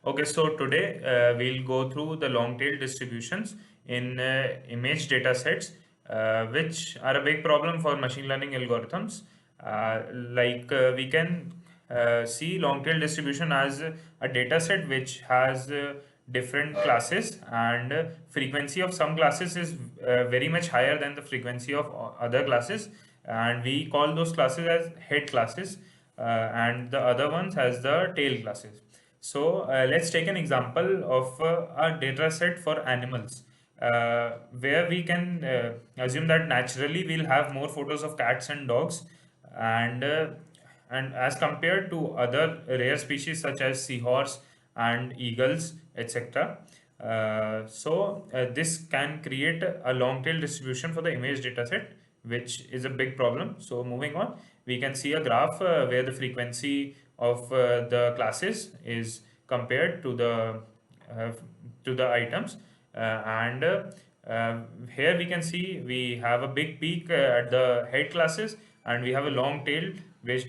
Okay, so today we'll go through the long tail distributions in image data sets, which are a big problem for machine learning algorithms. We can see long tail distribution as a data set which has different classes, and frequency of some classes is very much higher than the frequency of other classes, and we call those classes as head classes, and the other ones as the tail classes. So let's take an example of a data set for animals, where we can assume that naturally we'll have more photos of cats and dogs, and uh, and as compared to other rare species such as seahorse and eagles, etc. This can create a long tail distribution for the image data set, which is a big problem. So moving on, we can see a graph where the frequency of the classes is compared uh, to the items, and here we can see we have a big peak at the head classes, and we have a long tail which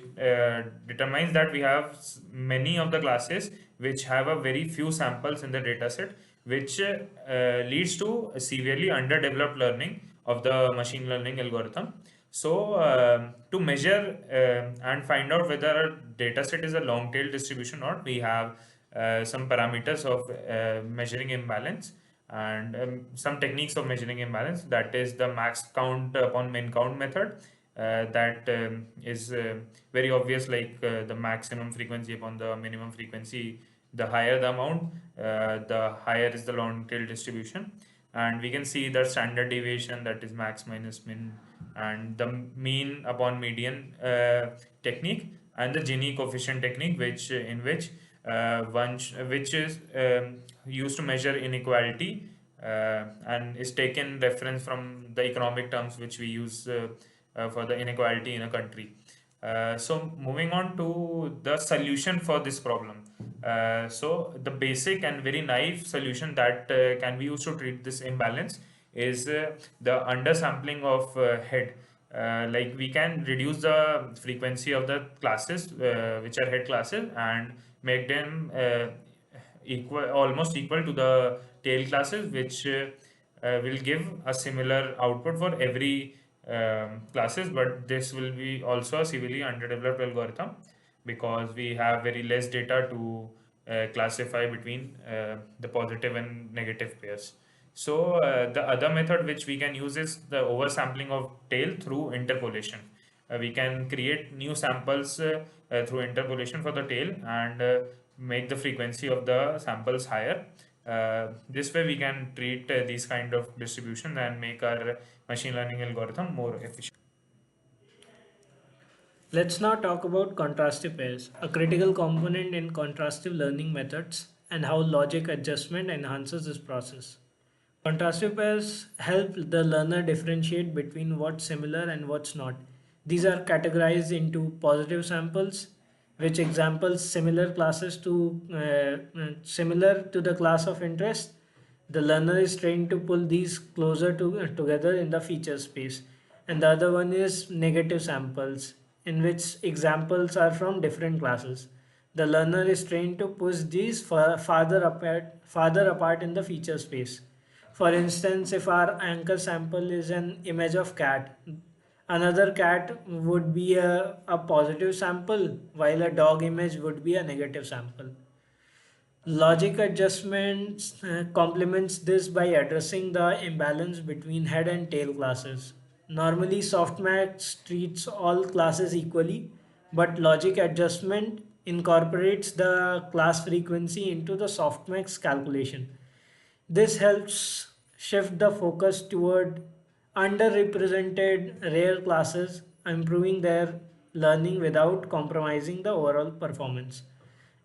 determines that we have many of the classes which have a very few samples in the data set, which leads to a severely underdeveloped learning of the machine learning algorithm. So, to measure and find out whether a data set is a long tail distribution or not, we have some parameters of measuring imbalance, and some techniques of measuring imbalance, that is the max count upon min count method. That is very obvious, like the maximum frequency upon the minimum frequency, the higher the amount, the higher is the long tail distribution. And we can see the standard deviation, that is max minus min, and the mean upon median technique, and the Gini coefficient technique, which is used to measure inequality, and is taken reference from the economic terms which we use for the inequality in a country. So moving on to the solution for this problem. So the basic and very naive solution that can be used to treat this imbalance is the undersampling of head. Like we can reduce the frequency of the classes which are head classes, and make them almost equal to the tail classes, which will give a similar output for every classes. But this will be also a severely underdeveloped algorithm, because we have very less data to classify between the positive and negative pairs. So the other method which we can use is the oversampling of tail through interpolation. We can create new samples through interpolation for the tail, and make the frequency of the samples higher. This way we can treat these kind of distribution and make our machine learning algorithm more efficient. Let's now talk about contrastive pairs, a critical component in contrastive learning methods, and how logic adjustment enhances this process. Contrastive pairs help the learner differentiate between what's similar and what's not. These are categorized into positive samples, which examples similar classes to similar to the class of interest. The learner is trained to pull these closer together in the feature space. And the other one is negative samples, in which examples are from different classes. The learner is trained to push these farther apart in the feature space. For instance, if our anchor sample is an image of cat, another cat would be a positive sample, while a dog image would be a negative sample. Logic adjustments complements this by addressing the imbalance between head and tail classes. Normally, softmax treats all classes equally, but logic adjustment incorporates the class frequency into the softmax calculation. This helps shift the focus toward underrepresented rare classes, improving their learning without compromising the overall performance.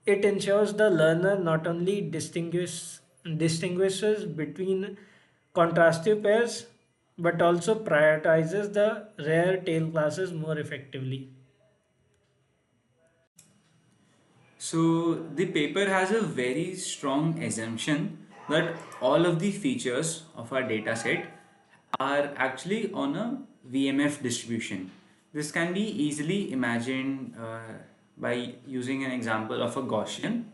It ensures the learner not only distinguishes between contrastive pairs but also prioritizes the rare tail classes more effectively. So the paper has a very strong assumption that all of the features of our dataset are actually on a VMF distribution. This can be easily imagined by using an example of a Gaussian.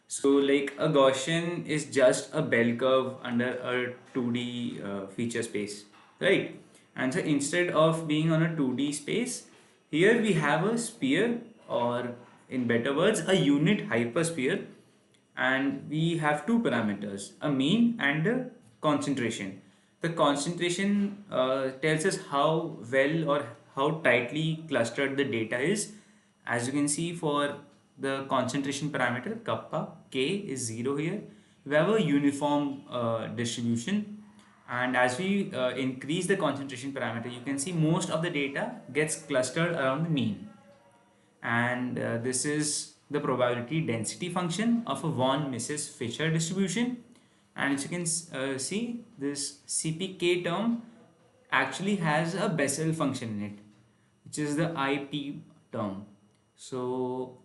So, like a Gaussian is just a bell curve under a 2D feature space, right? And so instead of being on a 2D space, here we have a sphere, or in better words, a unit hypersphere, and we have two parameters, a mean and a concentration. The concentration tells us how well or how tightly clustered the data is. As you can see, for the concentration parameter kappa k is 0 here. We have a uniform distribution, and as we increase the concentration parameter, you can see most of the data gets clustered around the mean, and this is the probability density function of a von Mises Fisher distribution. And as you can see, this CPK term actually has a Bessel function in it, which is the IP term. So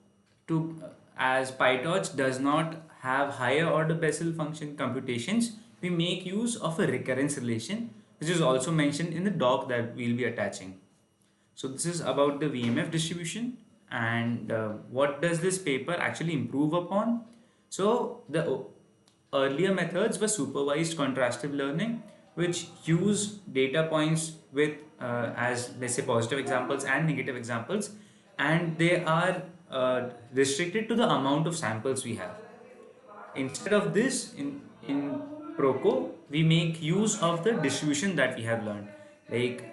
to as PyTorch does not have higher order Bessel function computations, we make use of a recurrence relation, which is also mentioned in the doc that we'll be attaching. So this is about the VMF distribution, and what does this paper actually improve upon? So the earlier methods were supervised contrastive learning, which use data points with as let's say positive examples and negative examples, and they are restricted to the amount of samples we have. Instead of this, in ProCo, we make use of the distribution that we have learned. Like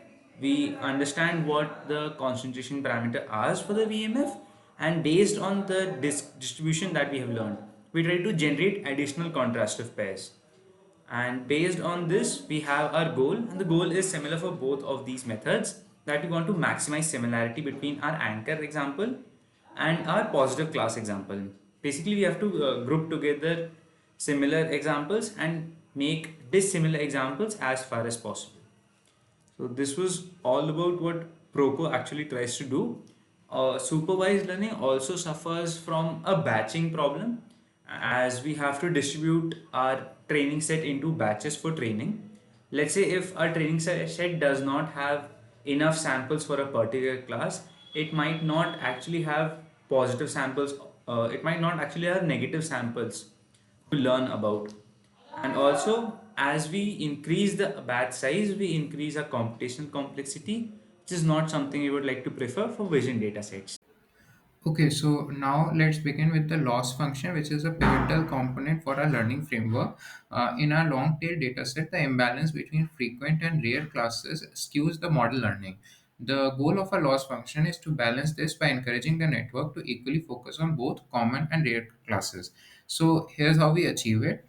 we understand what the concentration parameter is for the VMF, and based on the distribution that we have learned, we try to generate additional contrastive pairs. And based on this, we have our goal, and the goal is similar for both of these methods, that we want to maximize similarity between our anchor example and our positive class example. Basically, we have to group together similar examples and make dissimilar examples as far as possible. So this was all about what ProCo actually tries to do. Supervised learning also suffers from a batching problem, as we have to distribute our training set into batches for training. Let's say if our training set does not have enough samples for a particular class, it might not actually have positive samples, it might not actually have negative samples to learn about. And also, as we increase the batch size, we increase our computational complexity, which is not something we would like to prefer for vision datasets. Okay, so now let's begin with the loss function, which is a pivotal component for our learning framework. In our long tail dataset, the imbalance between frequent and rare classes skews the model learning. The goal of a loss function is to balance this by encouraging the network to equally focus on both common and rare classes. So here's how we achieve it.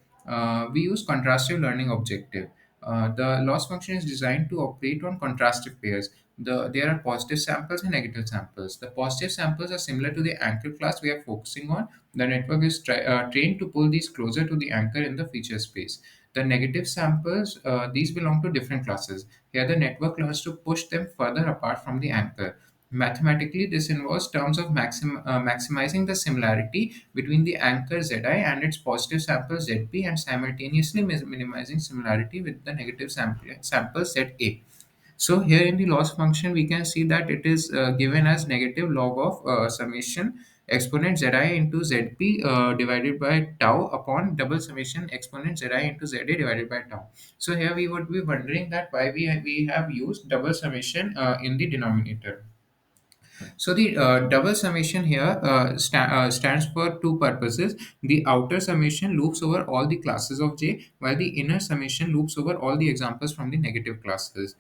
We use contrastive learning objective. The loss function is designed to operate on contrastive pairs. There are positive samples and negative samples. The positive samples are similar to the anchor class we are focusing on. The network is trained to pull these closer to the anchor in the feature space. The negative samples, these belong to different classes. Here, the network learns to push them further apart from the anchor. Mathematically, this involves terms of maximizing the similarity between the anchor Zi and its positive sample Zp, and simultaneously minimizing similarity with the negative sample Za. So here in the loss function, we can see that it is given as negative log of summation exponent zi into zp divided by tau upon double summation exponent zi into za divided by tau. So here we would be wondering that why we have used double summation in the denominator. So the double summation here stands for two purposes. The outer summation loops over all the classes of J, while the inner summation loops over all the examples from the negative classes.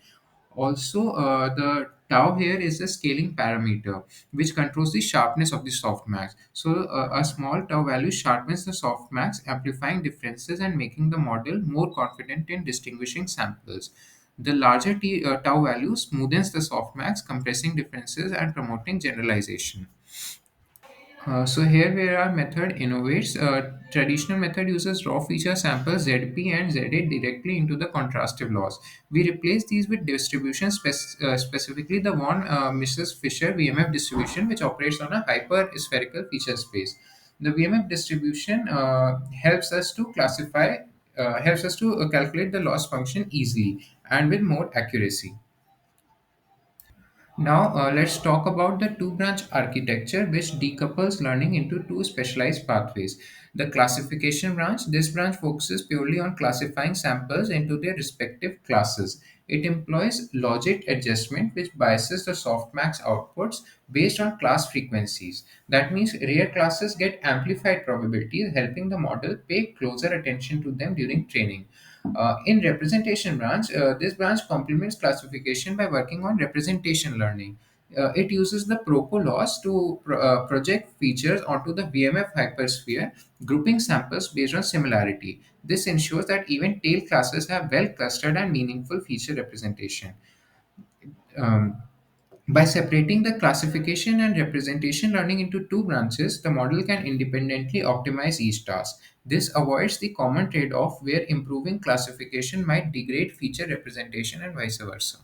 Also, the tau here is a scaling parameter which controls the sharpness of the softmax. So, a small tau value sharpens the softmax, amplifying differences and making the model more confident in distinguishing samples. The larger tau value smoothens the softmax, compressing differences and promoting generalization. So here where our method innovates, traditional method uses raw feature samples ZP and ZA directly into the contrastive loss. We replace these with distribution, specifically the von Mises Fisher VMF distribution, which operates on a hyperspherical feature space. The VMF distribution helps us to calculate the loss function easily and with more accuracy. Now, let's talk about the two branch architecture, which decouples learning into two specialized pathways. The classification branch, this branch focuses purely on classifying samples into their respective classes. It employs logic adjustment, which biases the softmax outputs based on class frequencies. That means rare classes get amplified probabilities, helping the model pay closer attention to them during training. In representation branch, this branch complements classification by working on representation learning. It uses the ProCo laws to project features onto the VMF hypersphere, grouping samples based on similarity. This ensures that even tail classes have well clustered and meaningful feature representation. Um, by separating the classification and representation learning into two branches, the model can independently optimize each task. This avoids the common trade off where improving classification might degrade feature representation and vice versa.